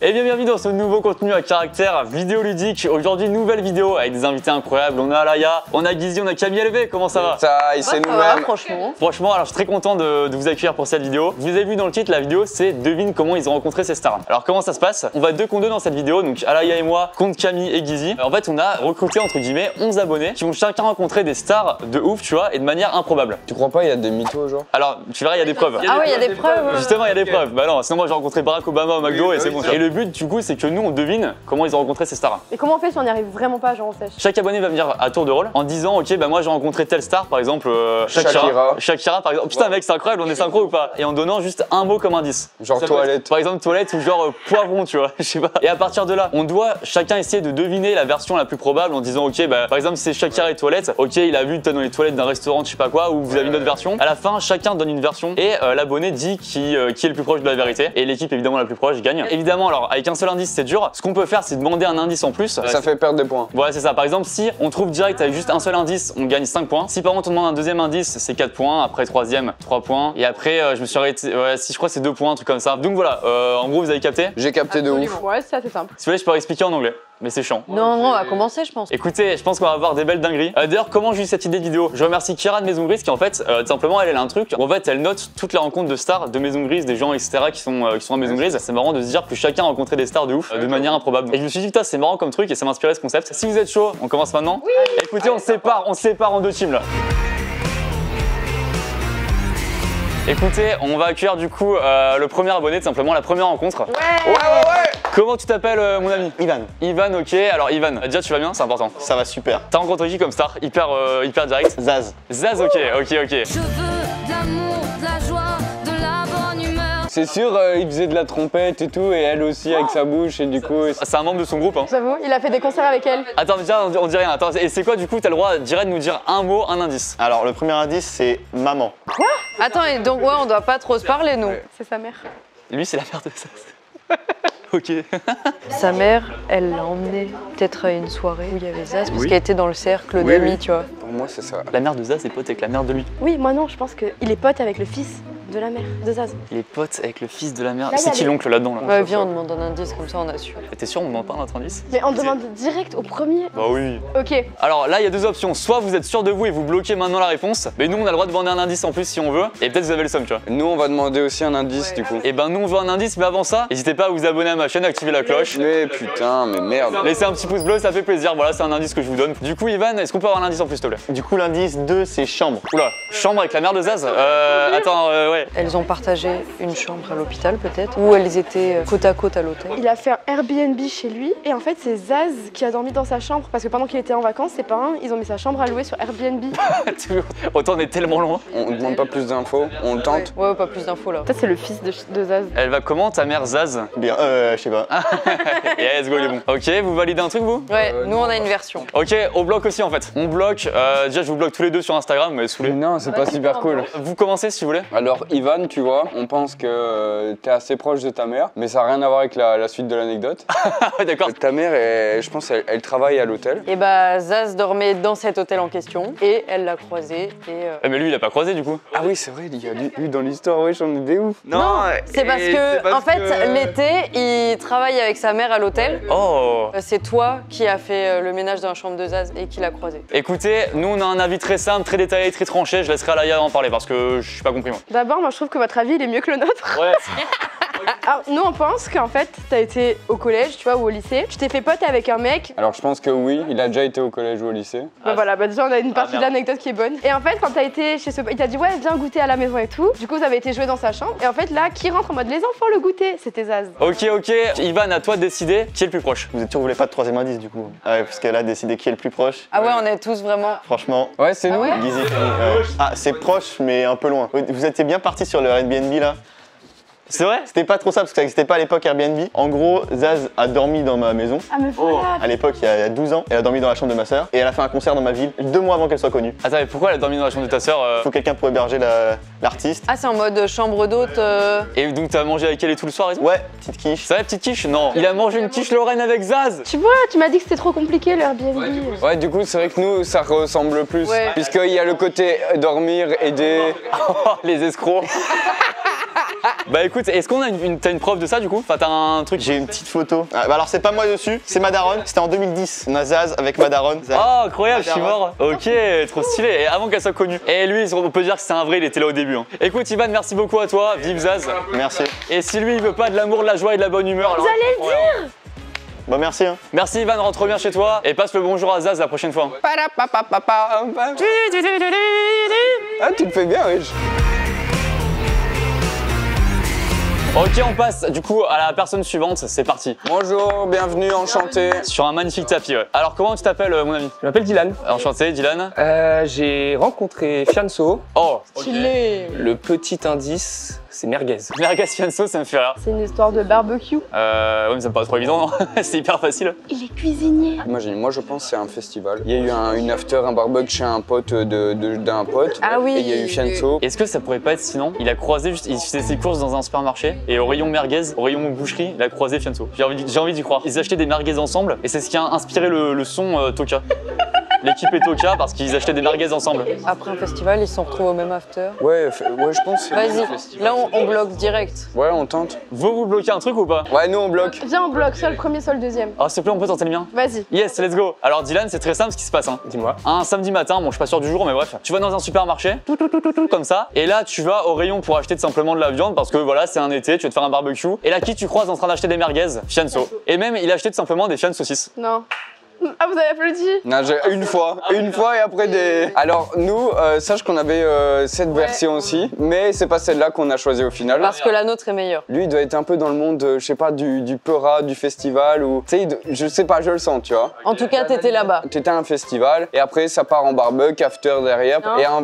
Et bien bienvenue dans ce nouveau contenu à caractère vidéoludique. Aujourd'hui nouvelle vidéo avec des invités incroyables. On a Alaya, on a Gizy, on a Camille LV. Comment ça va? Ça, c'est nous-mêmes. Franchement, alors je suis très content de vous accueillir pour cette vidéo. Vous avez vu dans le titre, la vidéo c'est devine comment ils ont rencontré ces stars. Alors comment ça se passe? On va 2 contre 2 dans cette vidéo, donc Alaya et moi contre Camille et Gizy. En fait on a recruté entre guillemets 11 abonnés qui vont chacun rencontrer des stars de ouf, tu vois, et de manière improbable. Tu crois pas, il y a des mythos genre? Alors tu verras, il y a des preuves. Ah ouais, il y a des preuves. Justement, il y a des preuves. Bah non, sinon moi j'ai rencontré Barack Obama au McDo et c'est bon. Et le but du coup c'est que nous on devine comment ils ont rencontré ces stars. Et comment on fait si on n'y arrive vraiment pas, genre on sèche? Chaque abonné va venir à tour de rôle en disant ok bah moi j'ai rencontré telle star, par exemple Shakira par exemple. Putain mec c'est incroyable, on est synchro ou pas? Et en donnant juste un mot comme indice. Genre toilette. Par exemple toilette ou genre poivron, tu vois, je sais pas. Et à partir de là, on doit chacun essayer de deviner la version la plus probable en disant ok bah par exemple si c'est Shakira et toilettes, ok il a vu peut-être dans les toilettes d'un restaurant, je sais pas quoi, ou vous avez une autre version. À la fin chacun donne une version et l'abonné dit qui est le plus proche de la vérité et l'équipe évidemment la plus proche gagne. Évidemment alors avec un seul indice c'est dur. Ce qu'on peut faire c'est demander un indice en plus. Ça fait perdre des points. Voilà c'est ça. Par exemple si on trouve direct avec juste un seul indice on gagne 5 points. Si par contre on demande un deuxième indice c'est 4 points. Après troisième 3 points. Et après je me suis arrêté, si je crois que c'est 2 points, un truc comme ça. Donc voilà, en gros vous avez capté? J'ai capté de ouf. Ouais c'est assez simple. Si vous voulez je peux expliquer en anglais. Mais c'est chiant. Non, on va commencer, je pense. Écoutez, je pense qu'on va avoir des belles dingueries. D'ailleurs, comment j'ai eu cette idée de vidéo? Je remercie Kira de Maison Grise qui en fait, tout simplement, elle a un truc où en fait, elle note toutes les rencontres de stars de Maison Grise, des gens, etc. qui sont à Maison Grise. C'est marrant de se dire que chacun a rencontré des stars de ouf, de manière improbable. Et je me suis dit, putain, c'est marrant comme truc et ça m'a inspiré ce concept. Si vous êtes chaud, on commence maintenant. Oui. Écoutez, on se sépare en 2 teams là. Écoutez, on va accueillir du coup le premier abonné, tout simplement la première rencontre. Ouais. Comment tu t'appelles mon ami? Ivan. Ivan, ok. Alors Ivan, déjà tu vas bien? C'est important. Ça va super. T'as rencontré qui comme star? Hyper direct. Zaz. Zaz, ok. Je veux de l'amour, de la joie, de la bonne humeur. C'est sûr, il faisait de la trompette et tout, et elle aussi avec sa bouche, et du coup. C'est un membre de son groupe. Hein. J'avoue, il a fait des concerts avec elle. Attends, déjà on dit rien. Attends, et c'est quoi du coup? T'as le droit direct de nous dire un mot, un indice. Alors le premier indice c'est maman. Attends, et donc ouais, on doit pas trop se parler, nous. C'est sa mère. Lui, c'est la mère de Zaz. Ok. Sa mère, elle l'a emmené peut-être à une soirée où il y avait Zaz, parce qu'elle était dans le cercle d'amis, tu vois. Pour moi, c'est ça. La mère de Zaz est pote avec la mère de lui. Oui, moi non, je pense qu'il est pote avec le fils de la mère de Zaz. Il est pote avec le fils de la mère. Là, C'est il y a qui les- l'oncle là-dedans là? Ouais, viens, on demande un indice, comme ça on assure. T'es sûr on demande pas un autre indice? Mais on demande direct au premier. Bah oui. Ok. Alors là, il y a 2 options. Soit vous êtes sûr de vous et vous bloquez maintenant la réponse, mais nous on a le droit de demander un indice en plus si on veut, et peut-être vous avez le somme, tu vois. Nous, on va demander aussi un indice, du coup. Et ben nous on veut un indice, mais avant ça, n'hésitez pas à vous abonner à ma chaîne, activer la cloche. Mais putain, mais merde. Laissez un petit pouce bleu, ça fait plaisir. Voilà, c'est un indice que je vous donne. Du coup, Ivan, est-ce qu'on peut avoir un indice en plus, s'il te plaît? Du coup l'indice 2 c'est chambre. Oula, chambre avec la mère de Zaz. Attends, ouais. Elles ont partagé une chambre à l'hôpital peut-être, ou elles étaient côte à côte à l'hôtel. Il a fait un Airbnb chez lui et en fait c'est Zaz qui a dormi dans sa chambre parce que pendant qu'il était en vacances, ses parents ils ont mis sa chambre à louer sur Airbnb. Autant on est tellement loin. On demande pas plus d'infos, on le tente. Ouais, pas plus d'infos là. Ça c'est le fils de Zaz. Elle va comment ta mère Zaz? Bien, je sais pas. Yes, go, il est bon. Ok, vous validez un truc vous? Ouais, nous on a une version. Ok, on bloque aussi en fait. On bloque, déjà je vous bloque tous les deux sur Instagram, mais saoulé. Non, c'est pas super cool. Vous commencez si vous voulez. Alors, Ivan, tu vois, on pense que t'es assez proche de ta mère, mais ça n'a rien à voir avec la suite de l'anecdote. Ah d'accord. Ta mère, je pense, elle travaille à l'hôtel. Et bah Zaz dormait dans cet hôtel en question, et elle l'a croisé, et... Mais lui il a pas croisé du coup. Ah oui, c'est vrai, il y a lui dans l'histoire, ouais, j'en ai des ouf. Non, c'est parce que, en fait, l'été, il travaille avec sa mère à l'hôtel. Oh. C'est toi qui as fait le ménage dans la chambre de Zaz et qui l'a croisé. Écoutez, nous on a un avis très simple, très détaillé, très tranché. Je laisserai Alaya en parler parce que je suis pas compris moi. D'abord moi je trouve que votre avis il est mieux que le nôtre. Ouais. Alors nous on pense qu'en fait t'as été au collège tu vois ou au lycée, tu t'es fait pote avec un mec. Alors, je pense que oui, il a déjà été au collège ou au lycée. Bah voilà, bah déjà on a une partie de merde. l'anecdote qui est bonne. Et en fait quand t'as été chez ce il t'a dit ouais viens goûter à la maison et tout. Du coup vous avez été jouer dans sa chambre. Et en fait là qui rentre en mode les enfants le goûter, c'était Zaz. Ok, Ivan, à toi de décider qui est le plus proche. Vous êtes sûr que vous voulez pas de troisième indice du coup? Ah ouais, parce qu'elle a décidé qui est le plus proche. Ah ouais, on est tous vraiment... Franchement, Ouais, c'est nous. Gizy. Ouais. Ah c'est proche mais un peu loin. Vous étiez bien parti sur le Airbnb là? C'est vrai? C'était pas trop ça parce que ça n'existait pas à l'époque Airbnb. En gros, Zaz a dormi dans ma maison. Ah mais voilà. À l'époque, il y a 12 ans, elle a dormi dans la chambre de ma sœur et elle a fait un concert dans ma ville 2 mois avant qu'elle soit connue. Attends, mais pourquoi elle a dormi dans la chambre de ta sœur Faut quelqu'un pour héberger l'artiste. Ah, c'est en mode chambre d'hôte. Et donc t'as mangé avec elle et tout le soir et tout? Ouais, petite quiche. C'est vrai, petite quiche? Non. Il a mangé une quiche Lorraine avec Zaz. Tu vois, tu m'as dit que c'était trop compliqué le Airbnb. Ouais, du coup, c'est vrai que nous, ça ressemble plus. Ouais. Puisqu'il y a le côté dormir, aider. Oh, les escrocs. Bah écoute, est-ce qu'on a t'as une preuve de ça du coup? Enfin, t'as un truc. J'ai une petite photo. Ah, bah alors c'est pas moi dessus, c'est ma daronne. C'était en 2010. On a Zaz avec ma daronne. Zaz. Oh, incroyable, je suis mort. Ok, trop stylé. Et avant qu'elle soit connue. Et lui, on peut dire que c'est un vrai, il était là au début. Hein. Écoute, Ivan, merci beaucoup à toi. Vive Zaz. Merci. Et si lui, il veut pas de l'amour, de la joie et de la bonne humeur, alors. Vous allez le dire. Bah merci. Hein. Merci Ivan, rentre bien chez toi et passe le bonjour à Zaz la prochaine fois. Ah, tu le fais bien, wesh. Ok, on passe du coup à la personne suivante, c'est parti. Bonjour, bienvenue, enchanté. Sur un magnifique tapis, ouais. Alors, comment tu t'appelles, mon ami? Je m'appelle Dylan. Enchanté, Dylan. J'ai rencontré Fianso. Oh, Stylé. Le petit indice, c'est merguez. merguez fianso, ça me fait rire. C'est une histoire de barbecue. Ouais, mais ça me paraît trop évident, non? C'est hyper facile. Il est cuisinier. Imagine, moi je pense que c'est un festival. Il y a eu une after, un barbecue chez un pote d'un pote. Ah oui. Et il y a eu Fianso. Est-ce que ça pourrait pas être sinon? Il a croisé juste, il faisait ses courses dans un supermarché et au rayon merguez, au rayon boucherie, il a croisé Fianso. J'ai envie d'y croire. Ils achetaient des merguez ensemble et c'est ce qui a inspiré le son Toka. L'équipe est Toka parce qu'ils achetaient des merguez ensemble. Après un festival, ils se sont retrouvés au même after. Ouais, je pense. que c'est un Vas-y, festival. là on bloque direct. Ouais, on tente. Vous bloquez un truc ou pas? Ouais, nous on bloque. Viens, on bloque, soit le premier, soit le deuxième. Ah, s'il te plaît, on peut tenter le mien? Vas-y. Yes, let's go. Alors Dylan, c'est très simple ce qui se passe. Hein. Dis-moi. Un samedi matin, bon je suis pas sûr du jour mais bref, tu vas dans un supermarché, tout, comme ça, et là tu vas au rayon pour acheter tout simplement de la viande parce que voilà c'est un été, tu vas te faire un barbecue, et là qui tu croises en train d'acheter des merguez? Fianso. Et même il a acheté tout simplement des fians saucisses. Non. Ah, vous avez applaudi? Non, une fois et après des. Alors nous, sache qu'on avait cette version aussi, mais c'est pas celle-là qu'on a choisie au final. Parce que la nôtre est meilleure. Lui, il doit être un peu dans le monde, je sais pas, du peura, du festival ou. Tu sais, je sais pas, je le sens, tu vois. En tout cas, t'étais là-bas. T'étais à un festival et après ça part en barbecue, after derrière.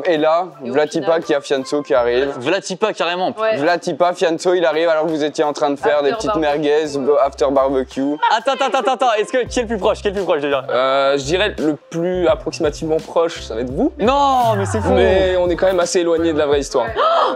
Et là, Et au Vlatipa final. qui a Fianso qui arrive. Vlatipa carrément. Ouais. Vlatipa, Fianso, il arrive alors que vous étiez en train de faire After des petites barbecue. merguez, after barbecue. Attends, qui est le plus proche? Qui est le plus proche déjà? Je dirais le plus approximativement proche, ça va être vous. Non, mais c'est fou. Mais on est quand même assez éloigné de la vraie histoire.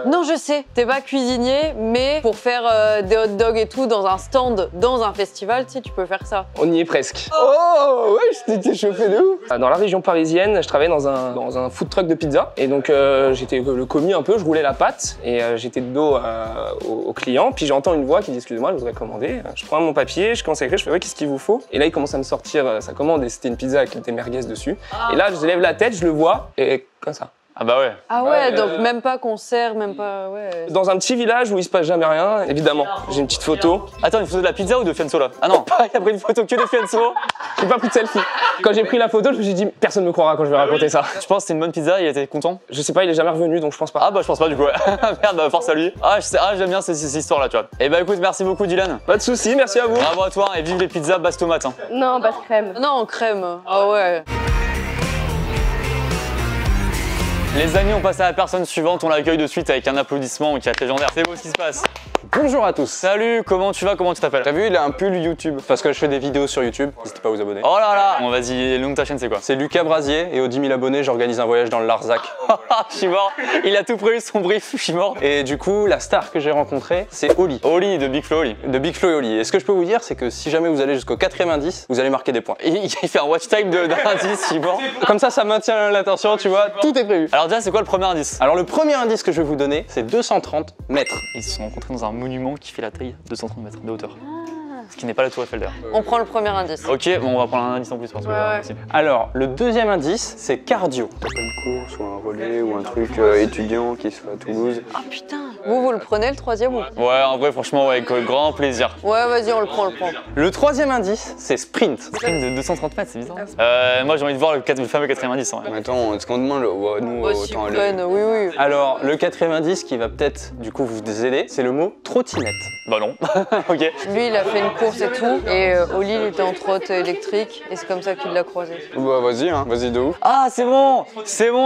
Non, je sais, t'es pas cuisinier, mais pour faire des hot dogs et tout dans un stand, dans un festival, tu sais, tu peux faire ça. On y est presque. Oh, ouais, je t'étais chauffé de ouf. Dans la région parisienne, je travaillais dans un food truck de pizza. Et donc j'étais le commis un peu, je roulais la pâte et j'étais de dos au client. Puis j'entends une voix qui dit excusez-moi, je voudrais commander. Je prends mon papier, je commence à écrire, je fais ouais, qu'est-ce qu'il vous faut? Et là il commence à me sortir sa commande et c'était une pizza avec des merguez dessus. Et là je lève la tête, je le vois et comme ça. Ah bah ouais. Ah ouais, donc même pas concert, même pas... Ouais. Dans un petit village où il se passe jamais rien, évidemment, j'ai une petite photo. Attends, une photo de la pizza ou de Fianso là? Ah non, il a pris une photo que de Fianso. J'ai pas pris de selfie. Quand j'ai pris la photo, je me suis dit personne me croira quand je vais raconter ça. Je pense que c'est une bonne pizza, il était content. Je sais pas, il est jamais revenu donc je pense pas. Ah bah je pense pas du coup. Ouais. Merde, bah force à lui. Ah j'aime bien ces histoires là, tu vois. Et bah écoute, merci beaucoup Dylan. Pas de soucis, merci à vous. Bravo à toi et vive les pizzas basse tomate. Hein. Non, pas de crème. Non, en crème. Ah ouais. Les amis, on passe à la personne suivante, on l'accueille de suite avec un applaudissement qui est légendaire. C'est beau ce qui se passe. Bonjour à tous. Salut, comment tu vas? Comment tu t'appelles? T'as vu, il a un pull YouTube. Parce que je fais des vidéos sur YouTube, n'hésitez pas à vous abonner. Oh là là. Bon vas-y, le nom de ta chaîne c'est quoi? C'est Lucas Brasier et aux 10 000 abonnés, j'organise un voyage dans le Larzac. Je suis mort. Il a tout prévu son brief, je suis mort. Et du coup, la star que j'ai rencontrée, c'est Oli. Oli de Big Flo Oli. De Big Flo et Oli. Et ce que je peux vous dire, c'est que si jamais vous allez jusqu'au 4e indice, vous allez marquer des points. Il fait un watch time d'un indice, je suis mort. Comme ça maintient l'attention, tu vois, tout est prévu. Alors déjà, c'est quoi le premier indice? Alors le premier indice que je vais vous donner, c'est 230 mètres. Ils se sont rencontrés dans un monument qui fait la taille 230 mètres de hauteur. Ce qui n'est pas la tour Eiffel d'ailleurs. On prend le premier indice. Ok, bon on va prendre un indice en plus parce que Ouais. c'est- Alors, le deuxième indice, c'est cardio. Une course ou un relais ou un truc étudiant qui se fait à Toulouse. Ah putain. Vous le prenez le troisième ou? Ouais, en vrai, franchement, ouais, avec grand plaisir. Ouais, vas-y, on le prend. Le troisième indice, c'est sprint. Sprint de 230 mètres, c'est bizarre. Moi, j'ai envie de voir le fameux 90 en vrai. Mais attends, est-ce qu'on demande ouais, nous Aussi autant prennent, oui. Alors, le quatrième indice qui va peut-être du coup vous aider, c'est le mot trottinette. Bah non. Ok. Lui, il a fait une course et tout. Et Oli, il était en trotte électrique. Et c'est comme ça qu'il l'a croisé. Bah vas-y, hein, vas-y de ouf. Ah, c'est bon,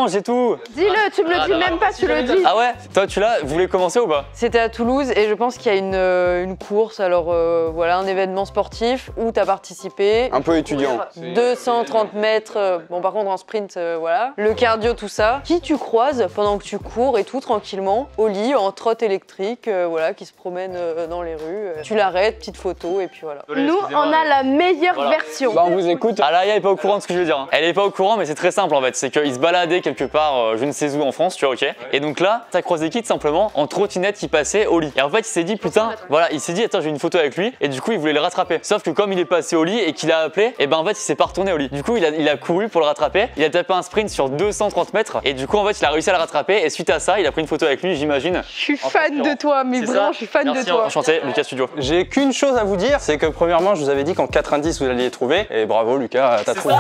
j'ai tout. Dis-le, tu me le dis même pas, tu le dis. Ah ouais, toi, tu l'as, vous voulez commencer ou pas? C'était à Toulouse et je pense qu'il y a une course, alors voilà, un événement sportif où tu as participé. Un peu étudiant. 230 mètres, bon par contre en sprint, voilà. Le cardio, tout ça. Qui tu croises pendant que tu cours et tout tranquillement, au lit, en trotte électrique, voilà, qui se promène dans les rues. Tu l'arrêtes, petite photo tout et puis voilà. Nous, on a la meilleure version. Bah, on vous écoute. Alaya est pas au courant de ce que je veux dire. Hein. Elle est pas au courant, mais c'est très simple en fait. C'est qu'ils se baladaient quelque part, je ne sais où en France, tu vois, ok. Et donc là, t'as croisé Kid simplement en trottinette qui passait au lit. Et en fait, il s'est dit, putain, voilà, il s'est dit, attends, j'ai une photo avec lui. Et du coup, il voulait le rattraper. Sauf que comme il est passé au lit et qu'il a appelé, et ben en fait, il s'est pas retourné au lit. Du coup, il a couru pour le rattraper. Il a tapé un sprint sur 230 mètres. Et du coup, en fait, il a réussi à le rattraper. Et suite à ça, il a pris une photo avec lui, j'imagine. Je suis fan de toi, mais vraiment, je suis fan de toi. Enchanté, Lucas Studio. J'ai qu'une chose à vous dire, c'est que premièrement, je vous avais dit qu'en 90 vous alliez trouver. Et bravo Lucas, t'as trouvé.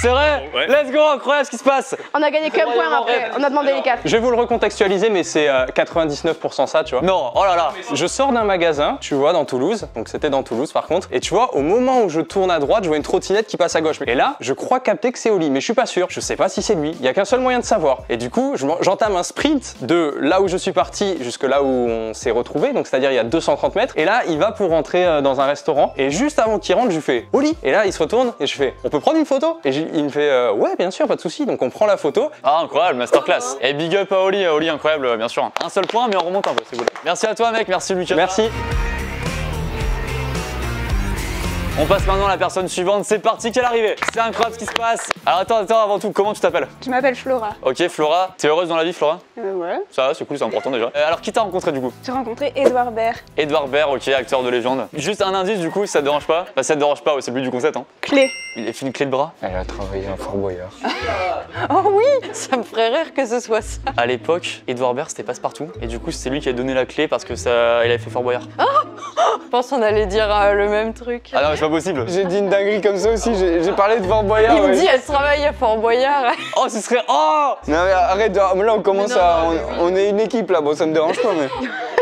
C'est vrai. Let's go, incroyable ce qui se passe. On a gagné qu'un point après. On a demandé les 4. Je vais vous le recontextualiser, mais c'est 99% ça, tu vois. Non, oh là là. Je sors d'un magasin, tu vois, dans Toulouse. Donc c'était dans Toulouse par contre. Et tu vois, au moment où je tourne à droite, je vois une trottinette qui passe à gauche. Et là, je crois capter que c'est Oli, mais je suis pas sûr. Je sais pas si c'est lui. Il y a qu'un seul moyen de savoir. Et du coup, j'entame un sprint de là où je suis parti jusque là où on s'est retrouvé. Donc c'est-à-dire il y a 230 mètres. Et là, il va pour rentrer dans un restaurant. Et juste avant qu'il rentre, je lui fais Oli. Et là, il se retourne et je fais on peut prendre une photo? Et il me fait ouais, bien sûr, pas de souci. Donc on prend la photo. Ah, incroyable, masterclass. Et big up à Oli, incroyable, bien sûr. Un seul point, mais on remonte un peu, c'est cool. Merci à toi, mec, merci Lucas. Merci. On passe maintenant à la personne suivante, c'est parti, quelle arrivée. C'est incroyable ce qui se passe. Alors attends, avant tout, comment tu t'appelles? Je m'appelle Flora. Ok, Flora, t'es heureuse dans la vie, Flora? Ouais. Ça va, c'est cool, c'est important déjà. Alors qui t'a rencontré du coup? J'ai rencontré Edouard Baird. Edouard Baird, ok, acteur de légende. Juste un indice du coup, si ça te dérange pas? Bah ça te dérange pas, ouais, c'est le but du concept hein. Clé. Il a fait une clé de bras? Elle a travaillé à Fort Boyard. Oh oui, ça me ferait rire que ce soit ça. À l'époque, Edouard Baird c'était passe-partout. Et du coup, c'est lui qui a donné la clé parce que ça, il avait fait Fort Boyard. Je pense qu'on allait dire le même truc. Ah non, mais c'est pas possible. J'ai dit une dinguerie comme ça aussi, j'ai parlé de Fort Boyard. Il me dit elle travaille à Fort Boyard. Oh, ce serait. Oh! Non mais arrête, là on commence on est une équipe là, bon ça me dérange pas mais.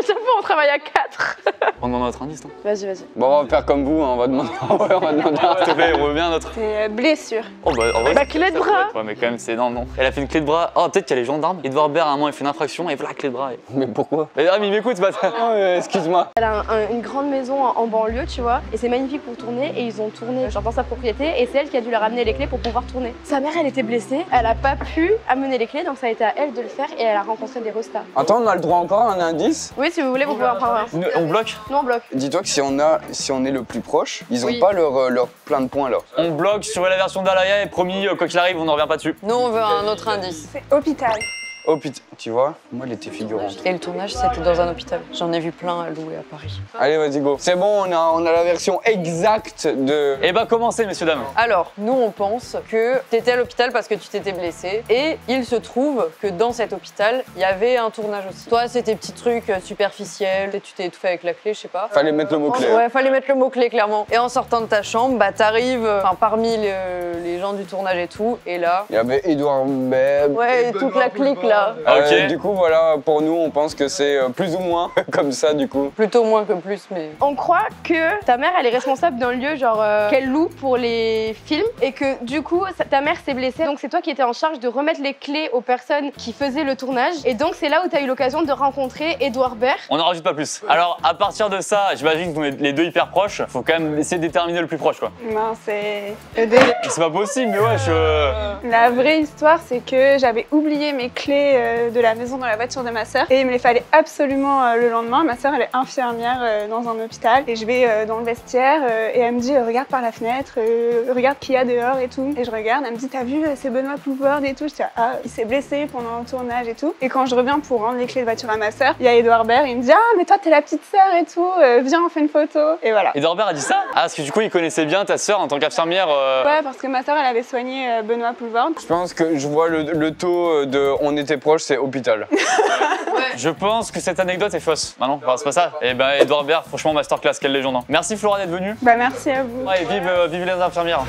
Chaque fois, on travaille à 4. On demande notre indice, non? Vas-y, vas-y. Bon on va faire comme vous, hein, on va demander. Ouais, on va demander. S'il te plaît, on revient à notre. C'est blessure. Oh bah, en vrai, Bah, clé de bras. Ouais, mais quand même, c'est. Non. Elle a fait une clé de bras. Oh, peut-être qu'il y a les gendarmes. Edouard Baird, à un moment, il fait une infraction et voilà, clé de bras. Mais pourquoi? Mais, ah, mais il m'écoute, bâtard. Oh, excuse-moi. Elle a une grande maison en banlieue, tu vois, et c'est magnifique pour tourner. Et ils ont tourné genre dans sa propriété, et c'est elle qui a dû leur amener les clés pour pouvoir tourner. Sa mère, elle était blessée, elle a pas pu amener les clés, donc ça a été à elle de le faire, et elle a rencontré des restas. Attends, on a le droit encore à un indice? Oui, si vous voulez, vous pouvez en prendre un. On bloque? Nous, on bloque. Dis-toi que si on est le plus proche, ils ont Oui. pas leur plein de points là. On bloque sur la version d'Alaya et promis, quoi qu'il arrive, on n'en revient pas dessus. Nous, on veut un autre indice. C'est hôpital. Oh putain, tu vois, moi elle était figurante. Et le tournage, c'était dans un hôpital. J'en ai vu plein à louer à Paris. Allez, vas-y, go. C'est bon, on a la version exacte de. Et bah, commencez, messieurs, dames. Alors, nous, on pense que t'étais à l'hôpital parce que tu t'étais blessé. Et il se trouve que dans cet hôpital, il y avait un tournage aussi. Toi, c'était petits trucs superficiels. Tu t'es étouffé avec la clé, je sais pas. Fallait mettre le mot-clé. Ouais, fallait mettre le mot-clé, clairement. Et en sortant de ta chambre, bah, t'arrives parmi les gens du tournage et tout. Et là. Il y avait Edouard Baird. Ouais, toute la clique là. Ok. Du coup, voilà, pour nous, on pense que c'est plus ou moins comme ça, du coup. Plutôt moins que plus, mais. On croit que ta mère, elle est responsable d'un lieu genre qu'elle loue pour les films et que du coup, ta mère s'est blessée. Donc c'est toi qui étais en charge de remettre les clés aux personnes qui faisaient le tournage. Et donc c'est là où tu as eu l'occasion de rencontrer Edouard Baird. On n'en rajoute pas plus. Alors, à partir de ça, j'imagine que vous êtes les deux hyper proches. Faut quand même essayer de déterminer le plus proche, quoi. Non, c'est C'est pas possible, mais ouais, La vraie histoire, c'est que j'avais oublié mes clés de la maison dans la voiture de ma sœur et il me les fallait absolument le lendemain. Ma sœur, elle est infirmière dans un hôpital et je vais dans le vestiaire et elle me dit regarde par la fenêtre, regarde qui y a dehors et tout. Et je regarde, elle me dit t'as vu, c'est Benoît Poulvord et tout. Je dis ah, il s'est blessé pendant le tournage et tout. Et quand je reviens pour rendre les clés de voiture à ma sœur, il y a Edouard Baird, il me dit ah mais toi t'es la petite sœur et tout, viens on fait une photo. Et voilà. Edouard Baird a dit ça? Ah, parce que du coup, il connaissait bien ta sœur en tant qu'infirmière. Ouais, parce que ma sœur, elle avait soigné Benoît Poulvord. Je pense que je vois le taux de on était proche, c'est hôpital. Je pense que cette anecdote est fausse. Bah non, enfin, c'est pas ça. Et ben, Edouard Baird, franchement, masterclass, quelle légende. Hein. Merci Flora d'être venue. Bah merci à vous. Ouais, et vive les infirmières.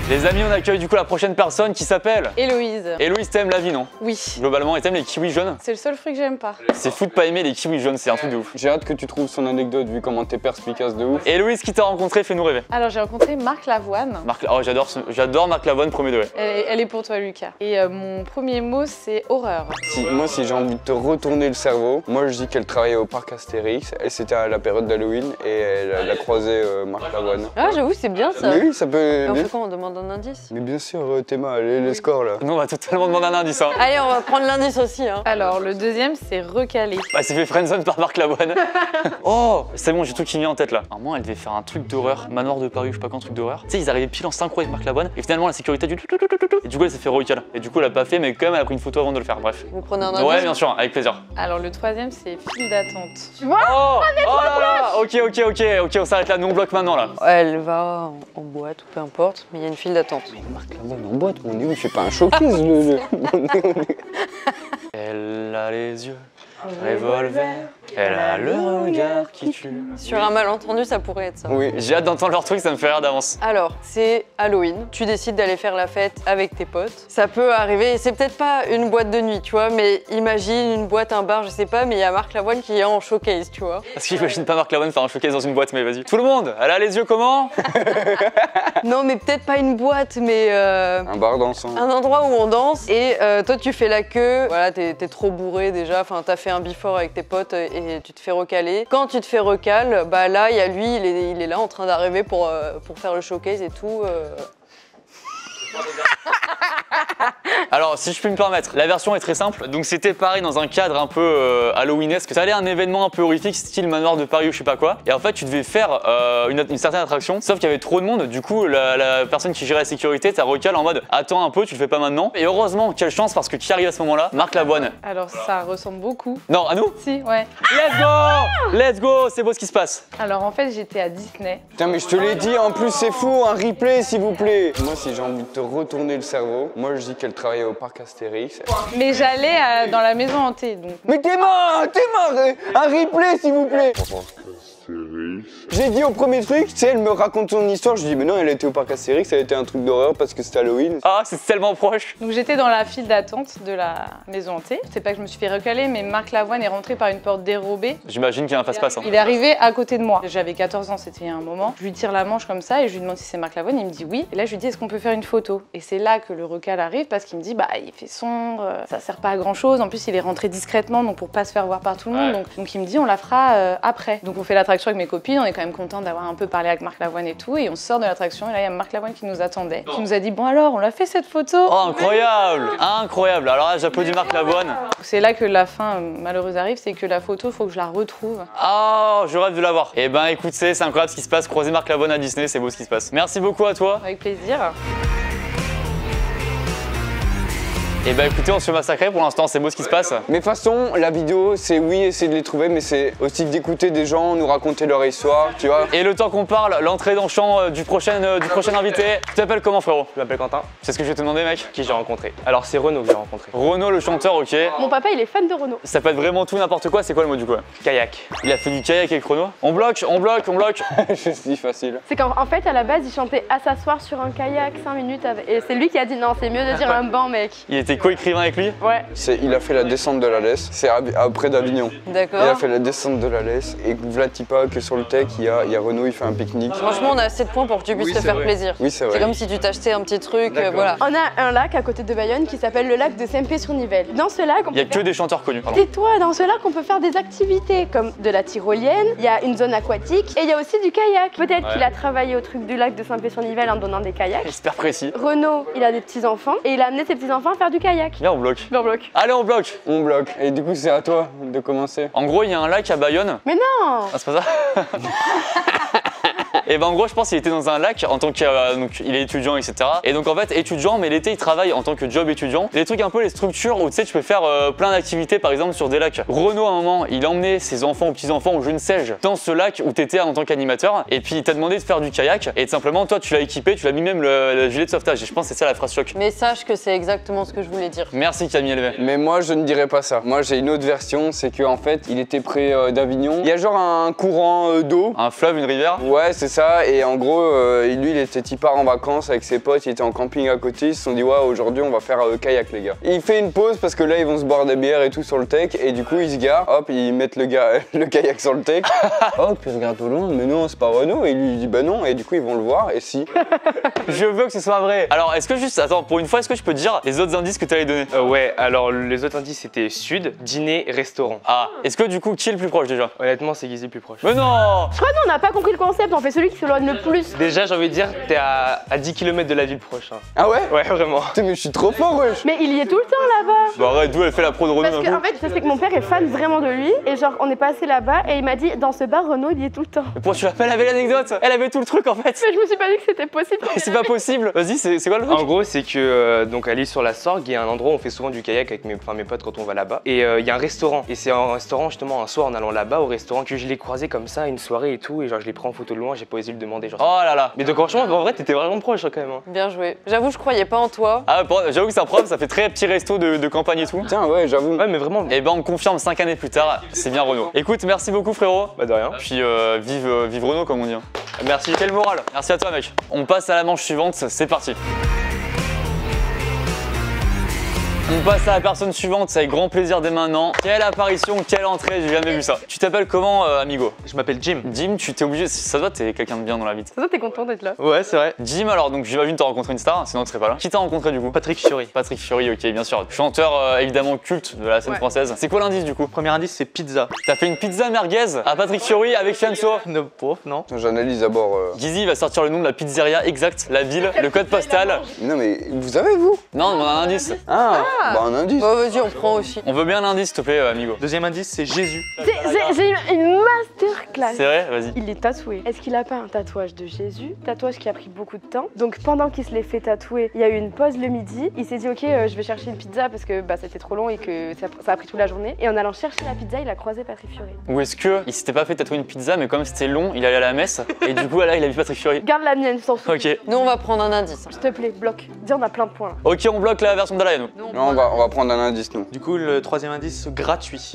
Les amis, on accueille du coup la prochaine personne qui s'appelle Héloïse. Héloïse, t'aimes la vie, non? Oui. Globalement, et t'aimes les kiwis jaunes? C'est le seul fruit que j'aime pas. C'est fou de pas aimer les kiwis jaunes, c'est un truc de ouf. J'ai hâte que tu trouves son anecdote vu comment t'es perspicace de ouf. Héloïse, qui t'a rencontré, fais-nous rêver. Alors j'ai rencontré Marc Lavoine. Oh, j'adore Marc Lavoine, premier degré. Elle est pour toi Lucas. Et mon premier mot c'est horreur. Si j'ai envie de te retourner le cerveau, moi je dis qu'elle travaillait au parc Astérix et c'était à la période d'Halloween et elle a croisé Marc Lavoine. Ah j'avoue c'est bien ça. Mais oui, ça peut. Et on fait quoi, on demande demande un indice? Mais bien sûr, Théma, les scores là. Nous, on va totalement demander un indice. Hein. Allez, on va prendre l'indice aussi. Hein. Alors, le deuxième, c'est recaler. Bah, c'est fait friendzone par Marc Lavoine. Oh, c'est bon, j'ai tout qui me vient en tête là. Normalement, elle devait faire un truc d'horreur, Manoir de Paris, je sais pas quand, truc d'horreur. Tu sais, ils arrivaient pile en synchro avec Marc Lavoine et finalement, la sécurité du. Et du coup, elle s'est fait recal. Et du coup, elle a pas fait, mais quand même, elle a pris une photo avant de le faire. Bref. Vous prenez un indice? Ouais, bien sûr, avec plaisir. Alors, le troisième, c'est file d'attente. Tu vois? Oh, oh là là. Ok, on s'arrête là. Nous, on bloque maintenant là. Elle va en boîte ou peu importe, mais il y a une file d'attente. Marc Lavoine en boîte, on est où? C'est pas un showcase le. Elle a les yeux revolver, elle a le regard qui tue. Sur un malentendu, ça pourrait être ça. Oui. J'ai hâte d'entendre leur truc, ça me fait rire d'avance. Alors, c'est Halloween. Tu décides d'aller faire la fête avec tes potes. Ça peut arriver, c'est peut-être pas une boîte de nuit, tu vois, mais imagine une boîte, un bar, je sais pas, mais il y a Marc Lavoine qui est en showcase, tu vois. Parce que j'imagine pas Marc Lavoine faire un showcase dans une boîte, mais vas-y. Tout le monde, elle a les yeux comment? Non, mais peut-être pas une boîte, mais Un bar dansant. un endroit où on danse et toi tu fais la queue. Voilà, t'es trop bourré déjà, enfin t'as fait un before avec tes potes et tu te fais recaler. Quand tu te fais recal, bah là, il y a lui, il est là en train d'arriver pour faire le showcase et tout. Alors, si je puis me permettre, la version est très simple. Donc, c'était pareil dans un cadre un peu halloweenesque. Ça allait un événement un peu horrifique, style Manoir de Paris ou je sais pas quoi. Et en fait, tu devais faire une certaine attraction, sauf qu'il y avait trop de monde. Du coup, la personne qui gérait la sécurité t'a recal en mode attends un peu, tu le fais pas maintenant. Et heureusement, quelle chance, parce que qui arrive à ce moment-là? Marc Lavoine. Alors, ça ressemble beaucoup. Non, à nous? Si, ouais. Let's go, c'est beau ce qui se passe. Alors, en fait, j'étais à Disney. Putain, mais je te l'ai dit, en plus c'est fou, un replay s'il vous plaît. Moi, si j'ai envie de te retourner le cerveau, moi je dis qu'elle travaillait au parc Astérix. Mais j'allais dans la maison hantée, donc. Mais Théma, un replay s'il vous plaît. J'ai dit au premier truc, tu sais, elle me raconte son histoire, je dis mais non, elle était au parc Astérix, elle était un truc d'horreur parce que c'était Halloween. Ah, c'est tellement proche. Donc j'étais dans la file d'attente de la maison hantée. C'est pas que je me suis fait recaler, mais Marc Lavoine est rentré par une porte dérobée. J'imagine qu'il y a un face-passe. Hein. Il est arrivé à côté de moi. J'avais 14 ans, c'était il y a un moment. Je lui tire la manche comme ça et je lui demande si c'est Marc Lavoine. Il me dit oui. Et là, je lui dis est-ce qu'on peut faire une photo? Et c'est là que le recal arrive parce qu'il me dit bah il fait sombre, ça sert pas à grand chose. En plus, il est rentré discrètement donc pour pas se faire voir par tout le monde. Donc il me dit on la fera après. Donc on fait l'attraction avec mes copines. On est quand même content d'avoir un peu parlé avec Marc Lavoine et tout. Et on sort de l'attraction et là il y a Marc Lavoine qui nous attendait. Qui nous a dit bon alors on l'a fait cette photo. Oh incroyable, incroyable. Alors là, j'applaudis Marc Lavoine. C'est là que la fin malheureuse arrive, c'est que la photo, faut que je la retrouve. Oh, je rêve de la voir. Eh ben écoute, c'est incroyable ce qui se passe. Croiser Marc Lavoine à Disney, c'est beau ce qui se passe. Merci beaucoup à toi. Avec plaisir. Et bah écoutez, on se fait massacrer pour l'instant, c'est beau ce qui se passe. Mais de toute façon, la vidéo, c'est oui, essayer de les trouver, mais c'est aussi d'écouter des gens, nous raconter leur histoire, tu vois. Et le temps qu'on parle, l'entrée dans le champ du prochain invité. Tu t'appelles comment frérot? Je m'appelle Quentin. C'est ce que je vais te demander mec. Qui j'ai rencontré? Alors c'est Renaud que j'ai rencontré. Renaud le chanteur, ok. Mon papa, il est fan de Renaud. Ça peut être vraiment tout n'importe quoi, c'est quoi le mot du coup? Kayak. Il a fait du kayak avec Renaud. On bloque. C'est si facile. C'est qu'en fait, à la base, il chantait à s'asseoir sur un kayak 5 minutes. Et c'est lui qui a dit non, c'est mieux de dire un banc, mec. Il était co-écrivain avec lui? Ouais. Il a fait la descente de la Lesse, c'est après d'Avignon. D'accord. Il a fait la descente de la Lesse et Vlatipa que sur le tech, il y a Renaud, il fait un pique-nique. Franchement, on a assez de points pour que tu puisses te faire plaisir. Oui, c'est vrai. C'est comme si tu t'achetais un petit truc, voilà. On a un lac à côté de Bayonne qui s'appelle le lac de Saint-Pé-sur-Nivelle. Dans ce lac, on Il y a peut que faire... des chanteurs connus. Pardon. Tais-toi, dans ce lac, on peut faire des activités comme de la tyrolienne, il y a une zone aquatique et il y a aussi du kayak. Peut-être qu'il a travaillé au truc du lac de Saint-Pé-sur-Nivelle en donnant des kayaks. Super précis. Renaud, il a des petits-enfants et il a amené ses petits-enfants à faire du kayak. Viens, on bloque. On bloque. Allez, on bloque. On bloque. Et du coup, c'est à toi de commencer. En gros, il y a un lac à Bayonne. Mais non! Ah, c'est pas ça? Et ben en gros, je pense qu'il était dans un lac en tant que donc il est étudiant, etc. Et donc en fait étudiant, mais l'été il travaille en tant que job étudiant. Les trucs un peu les structures où tu sais tu peux faire plein d'activités par exemple sur des lacs. Renaud à un moment, il a emmené ses enfants ou petits-enfants ou je ne sais-je dans ce lac où t'étais en tant qu'animateur. Et puis il t'a demandé de faire du kayak et simplement toi tu l'as équipé, tu l'as mis même le gilet de sauvetage. Et je pense que c'est ça la phrase choc. Mais sache que c'est exactement ce que je voulais dire. Merci Camille Elvé. Mais moi je ne dirais pas ça. Moi j'ai une autre version, c'est qu'en fait il était près d'Avignon. Il y a genre un courant d'eau. Un fleuve, une rivière. Ouais c'est ça. Et en gros lui il part en vacances avec ses potes, il était en camping à côté, ils se sont dit ouais aujourd'hui on va faire kayak les gars. Il fait une pause parce que là ils vont se boire des bières et tout sur le tech et du coup ils se garent, hop ils mettent le kayak sur le tech. Hop ils regardent au loin, mais non c'est pas Renaud et lui il dit bah non et du coup ils vont le voir et si. Je veux que ce soit vrai. Alors est-ce que juste, attends pour une fois est-ce que je peux te dire les autres indices que tu allais donner? Ouais, alors les autres indices c'était sud, dîner, restaurant. Ah, est-ce que du coup qui est le plus proche déjà? Honnêtement c'est Gizzy le plus proche. Mais non! Je crois que nous on n'a pas compris le concept, on fait celui qui s'éloigne le plus. Déjà, j'ai envie de dire, t'es à 10 km de la ville proche. Hein. Ah ouais? Ouais, vraiment. Putain, mais je suis trop fort, wesh. Mais il y est tout le temps là-bas. Bah arrête, d'où elle fait la pro de Renault Parce d'un qu'en coup. fait, je sais que mon père est fan vraiment de lui. Et genre, on est passé là-bas et il m'a dit, dans ce bar, Renault, il y est tout le temps. Mais pourquoi tu l'appelles? Elle avait l'anecdote. Elle avait tout le truc en fait. Mais je me suis pas dit que c'était possible. C'est pas possible. Vas-y, c'est quoi le truc? En gros, c'est que donc à l'île sur la Sorgue, il y a un endroit où on fait souvent du kayak avec mes potes quand on va là-bas. Et il y a un restaurant. Et c'est un restaurant justement un soir en allant là-bas au restaurant que je l'ai croisé comme ça une soirée et tout. Et genre je l'ai pris en photo de loin, j'ai pas osé le demander. Genre. Oh là là. Mais donc franchement, en vrai, t'étais vraiment proche hein, quand même. Hein. Bien joué. J'avoue, je croyais pas en toi. Ah, j'avoue que c'est un problème, ça fait très petit resto de campagne et tout. Tiens, ouais, j'avoue. Ouais, mais vraiment. Et ben on me confirme 5 années plus tard, c'est bien Renault. Écoute, merci beaucoup frérot. Bah de rien. Puis vive Renault comme on dit. Merci. Quel moral. Merci à toi mec. On passe à la manche suivante, c'est parti. On passe à la personne suivante, c'est avec grand plaisir dès maintenant. Quelle apparition, quelle entrée, j'ai jamais vu ça. Tu t'appelles comment, amigo? Je m'appelle Jim. Jim, tu t'es obligé, ça doit, t'es quelqu'un de bien dans la vie. Ça, t'es content d'être là. Ouais, c'est vrai. Jim, alors donc j'imagine t'as rencontré une star, sinon tu serais pas là. Qui t'a rencontré du coup? Patrick Fiori. Patrick Fiori, ok, bien sûr. Chanteur évidemment culte de la scène française. C'est quoi l'indice du coup? Premier indice, c'est pizza. T'as fait une pizza merguez à Patrick Fiori avec Fianso. No, pauvre, non. J'analyse d'abord. Gizzy va sortir le nom de la pizzeria exact, la ville, le code postal. Non, mais vous savez, vous? Non, on a un indice. Ah, bah un indice. Bah vas-y, on prend aussi. On veut bien l'indice, s'il te plaît, amigo. Deuxième indice, c'est Jésus. J'ai eu une masterclass. C'est vrai? Vas-y. Il est tatoué. Est-ce qu'il a pas un tatouage de Jésus? Tatouage qui a pris beaucoup de temps. Donc pendant qu'il se l'est fait tatouer, il y a eu une pause le midi. Il s'est dit ok, je vais chercher une pizza parce que bah, c'était trop long et que ça a pris toute la journée. Et en allant chercher la pizza, il a croisé Patrick Fiori. Ou est-ce que il s'était pas fait tatouer une pizza, mais comme c'était long, il allait à la messe et du coup là il a vu Patrick Fiori. Garde la mienne, s'en fout. Ok. Nous, on va prendre un indice. S'il te plaît, bloque. Dis, on a plein de points là. Ok, on bloque la version de Dalai, nous. Non, on va prendre un indice, nous. Du coup, le troisième indice, gratuit.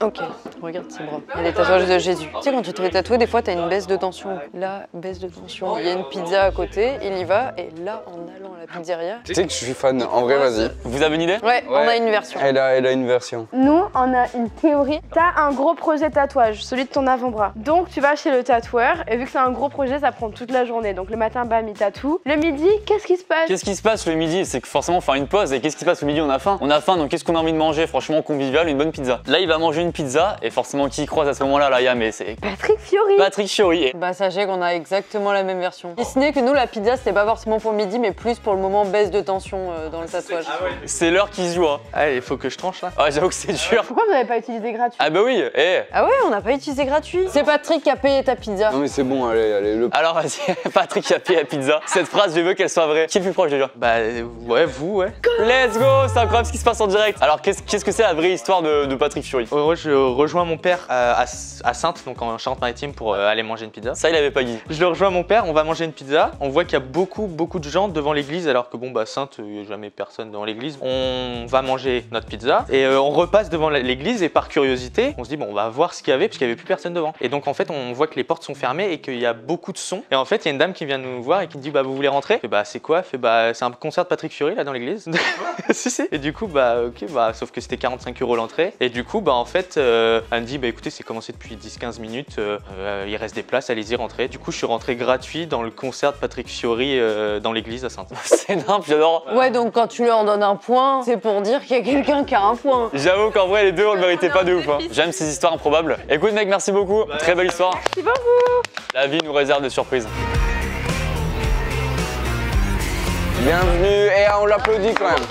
Ok, regarde ses bras. Il y a des tatouages de Jésus. Tu sais, quand tu te fais tatouer, des fois, t'as une baisse de tension. Là, baisse de tension. Il y a une pizza à côté, il y va, et là, en allant à la pizzeria. Tu sais que je suis fan, en vrai, vas-y. Vous avez une idée? Ouais, on a une version. Elle a une version. Nous, on a une théorie. T'as un gros projet tatouage, celui de ton avant-bras. Donc tu vas chez le tatoueur, et vu que c'est un gros projet, ça prend toute la journée. Donc le matin, bam, il tatoue. Le midi, qu'est-ce qui se passe? Qu'est-ce qui se passe le midi? C'est que forcément faire une pause. Et qu'est-ce qui se passe le midi? On a faim. On a faim, donc qu'est-ce qu'on a envie de manger? Franchement, convivial, une bonne pizza. Là, il va manger une pizza, et forcément, qui croise à ce moment-là, là, mais c'est Patrick Fiori. Patrick Fiori. Et Bah sachez qu'on a exactement la même version. Si ce n'est que nous, la pizza, c'était pas forcément pour midi, mais plus pour le moment baisse de tension dans le tatouage. c'est l'heure qui se joue, hein. Allez, il faut que je tranche là. Ah, j'avoue que c'est dur. Pourquoi vous n'avez pas utilisé gratuit? Ah bah oui, Ah ouais, on n'a pas utilisé gratuit. C'est Patrick qui a payé ta pizza. Non, mais c'est bon, allez, le. Alors vas-y, Patrick a payé la pizza. Cette phrase, je veux qu'elle soit vraie. Qui est le plus proche déjà? Bah ouais, vous, ouais. Let's go, c'est incroyable ce qui se passe en direct. Alors qu'est-ce que c'est la vraie histoire de Patrick Fiori? Moi, je rejoins mon père à Saintes, donc en Charente-Maritime, pour aller manger une pizza. Ça, il avait pas dit. Je le rejoins mon père, on va manger une pizza. On voit qu'il y a beaucoup de gens devant l'église, alors que bon, bah Saintes, il n'y a jamais personne devant l'église. On va manger notre pizza et on repasse devant l'église et par curiosité, on se dit bon, on va voir ce qu'il y avait, parce qu'il n'y avait plus personne devant. Et donc en fait, on voit que les portes sont fermées et qu'il y a beaucoup de sons. Et en fait, il y a une dame qui vient nous voir et qui nous dit bah vous voulez rentrer? Fait bah c'est quoi? Fait bah c'est un concert de Patrick Fiori là dans l'église. Si. Et du coup bah ok, bah sauf que c'était 45 € l'entrée. Et du coup bah en fait, elle me dit bah écoutez, c'est commencé depuis 10-15 minutes, il reste des places, allez-y rentrer. Du coup je suis rentré gratuit dans le concert de Patrick Fiori dans l'église à Saintes. C'est nimp, j'adore. Ouais, donc quand tu leur donnes un point, c'est pour dire qu'il y a quelqu'un qui a un point. J'avoue qu'en vrai les deux on le méritait pas de ouf, hein. J'aime ces histoires improbables. Écoute mec, merci beaucoup, très belle histoire. Merci beaucoup. La vie nous réserve des surprises. Bienvenue, et on l'applaudit quand même.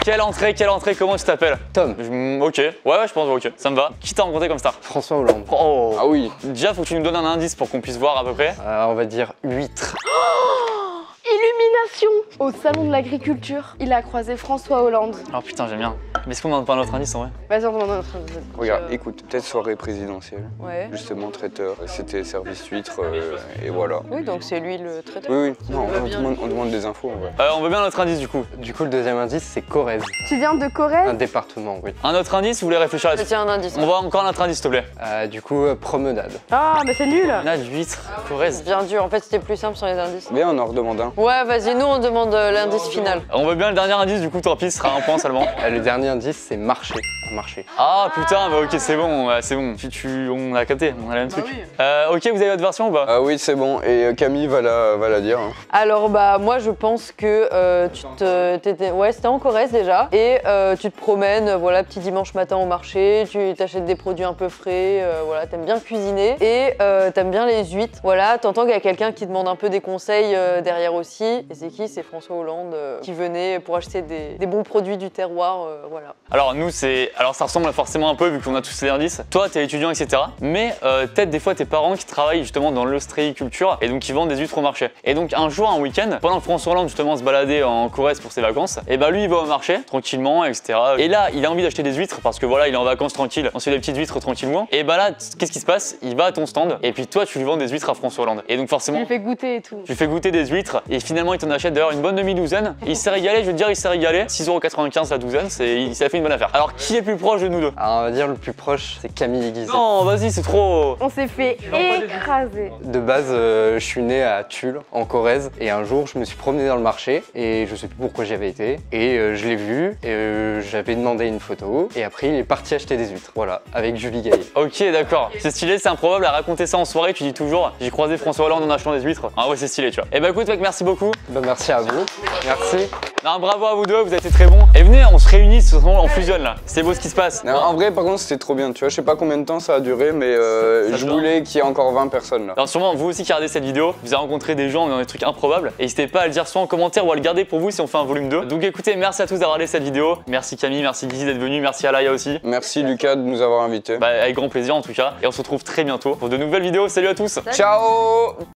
Quelle entrée, comment tu t'appelles? Tom. Ok, ouais, je pense, ok, ça me va. Qui t'a rencontré comme star? François Hollande. Oh. Ah oui. Déjà, faut que tu nous donnes un indice pour qu'on puisse voir à peu près. On va dire huître. Illumination. Au salon de l'agriculture, il a croisé François Hollande. Oh putain, j'aime bien. Mais est-ce qu'on demande pas un autre indice en vrai? Vas-y, on demande un autre. Regarde, écoute, peut-être soirée présidentielle. Ouais. Justement, traiteur. C'était service huître, et voilà. Oui, donc c'est lui le traiteur. Oui. Non, on demande des infos en vrai. On veut bien un autre indice du coup. Du coup, le deuxième indice, c'est Corrèze. Tu viens de Corrèze? Un département, oui. Un autre indice, vous voulez réfléchir Je là-dessus? tiens un indice. On voit encore un autre indice, s'il te plaît. Du coup, promenade. Ah, mais c'est nul. On a de l'huître, Corrèze. Bien dur, en fait c'était plus simple sur les indices. Bien, on en redemande un. Ouais, vas-y, nous on demande l'indice final. On veut bien le dernier indice, du coup, tant pis, ce sera un point seulement. Le dernier indice, c'est marché. marché. Ah putain, bah ok, c'est bon, c'est bon. On a capté, on a le même truc. Ok, vous avez votre version ou pas? Ah oui, c'est bon. Et Camille va la dire. Hein. Alors bah moi je pense que c'était en Corrèze déjà et tu te promènes voilà petit dimanche matin au marché, tu t'achètes des produits un peu frais, voilà t'aimes bien cuisiner et t'aimes bien les huîtres. Voilà, t'entends qu'il y a quelqu'un qui demande un peu des conseils derrière aussi. Et c'est qui? C'est François Hollande qui venait pour acheter des bons produits du terroir, voilà. Alors nous alors ça ressemble forcément un peu vu qu'on a tous les indices. Toi t'es étudiant etc. Mais peut-être des fois tes parents qui travaillent justement dans l'ostréiculture et donc qui vendent des huîtres au marché. Et donc un jour, un week-end, pendant que François Hollande justement se baladait en Corrèze pour ses vacances, et bah lui il va au marché tranquillement etc. Et là il a envie d'acheter des huîtres parce que voilà il est en vacances tranquille, on se fait des petites huîtres tranquillement. Et bah là qu'est-ce qui se passe? Il va à ton stand et puis toi tu lui vends des huîtres à François Hollande. Et donc forcément Tu lui fais goûter et tout. tu fais goûter des huîtres et finalement il t'en achète d'ailleurs une bonne demi-douzaine. Et il s'est régalé, je veux te dire il s'est régalé. 6,95 € la douzaine, ça fait une bonne affaire. Alors qui est le plus proche de nous deux? Alors on va dire le plus proche, c'est Camille Guizet. Non vas-y c'est trop. On s'est fait écraser. De base, je suis né à Tulle, en Corrèze, et un jour, je me suis promené dans le marché, et je sais plus pourquoi j'y avais été, et je l'ai vu, et j'avais demandé une photo, et après, il est parti acheter des huîtres, voilà, avec Julie Gaillet. Ok d'accord, c'est stylé, c'est improbable à raconter ça en soirée, tu dis toujours j'ai croisé François Hollande en achetant des huîtres. Ah ouais c'est stylé tu vois. Et bah écoute mec merci beaucoup. Bah merci à vous, merci. Non bravo à vous deux, vous avez été très bons. Et venez on se réunit, on fusionne là, c'est beau ce qui se passe. Non, en vrai par contre c'était trop bien, tu vois, je sais pas combien de temps ça a duré mais je voulais qu'il y ait encore 20 personnes là. Alors sûrement vous aussi qui regardez cette vidéo, vous avez rencontré des gens dans des trucs improbables. Et n'hésitez pas à le dire soit en commentaire ou à le garder pour vous si on fait un volume 2. Donc écoutez, merci à tous d'avoir regardé cette vidéo. Merci Camille, merci Guizy d'être venu, merci Alaya aussi. Merci Lucas de nous avoir invités. Bah, avec grand plaisir en tout cas. Et on se retrouve très bientôt pour de nouvelles vidéos. Salut à tous. Ciao.